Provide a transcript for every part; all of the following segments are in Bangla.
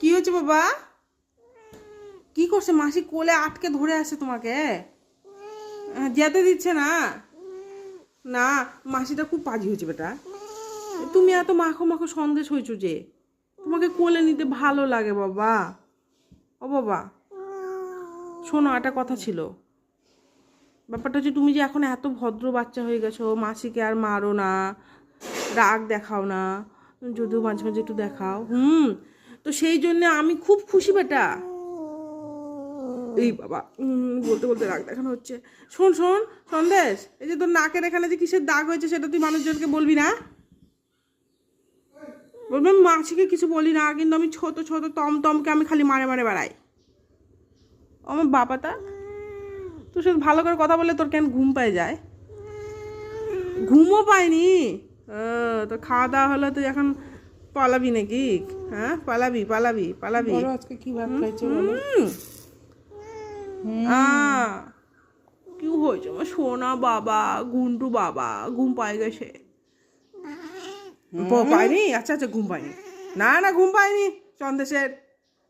কি হচ্ছে বাবা? কি করছে? মাসি কোলে আটকে ধরে আছে তোমাকে, যেতে দিচ্ছে না। না, মাসিটা খুব পাজি হয়েছে বেটা। তুমি এত মাখো মাখো সন্দেশ হয়েছো যে, তোমাকে কোলে নিতে ভালো লাগে বাবা। ও বাবা শোনো, একটা কথা ছিল। ব্যাপারটা হচ্ছে তুমি যে এখন এত ভদ্র বাচ্চা হয়ে গেছো, মাসিকে আর মারো না, রাগ দেখাও না, যদিও মাঝে মাঝে একটু দেখাও। তো সেই জন্য আমি খুব খুশি বেটা। এই বাবা বলতে বলতে রাগ দেখানো হচ্ছে। শোন শোন সন্দেশ, এই যে তোর নাকের এখানে যে কিসের দাগ হয়েছে সেটা তুই মানুষজনকে বলবি না। বলবি আমি মাসিকে কিছু বলি না, কিন্তু আমি ছোট ছোট তমকে আমি খালি মারে মারে বেড়াই। আমার বাবাটা তোর সাথে ভালো করে কথা বললে তোর কেন ঘুম পায় যায়? ঘুমও পায়নি? তো খাওয়া দাওয়া হলো, তুই এখন পালাবি নাকি? হ্যাঁ, পালাবি পালাবি পালাবি। আজকে কি ভাত খাইছো বলো? কি হয়েছে আমার সোনা বাবা? গুন্টু বাবা ঘুম পাই গেছে? পাইনি? আচ্ছা আচ্ছা, ঘুম পাইনি। না না, ঘুম পাইনি সন্দেশের।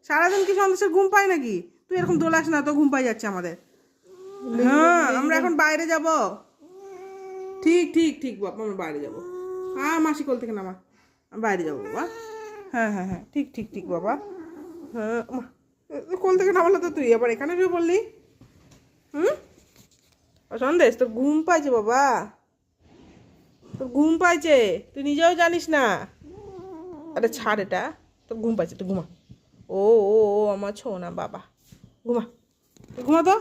সারাদিন কি সন্দেশের ঘুম পাই নাকি? তুই এরকম দোলাস না তো, ঘুম পাই যাচ্ছে আমাদের। হ্যাঁ, আমরা এখন বাইরে যাব। ঠিক ঠিক ঠিক বাবা, আমরা বাইরে যাব। হ্যাঁ, মাসি কোল থেকে নামা, আমি বাইরে যাবো বাবা। হ্যাঁ হ্যাঁ হ্যাঁ, ঠিক ঠিক ঠিক বাবা। হ্যাঁ, কোল থেকে নামালো তো তুই আবার এখানে শুয়ে বললি? সন্দেশ, তোর ঘুম পাইছে বাবা, তোর ঘুম পাইছে, তুই নিজেও জানিস না। আরে ছাড় এটা, তোর ঘুম পাইছে, তুই ঘুমা। ও ও ও আমার ছো না বাবা, ঘুমা, তুই ঘুমা তো।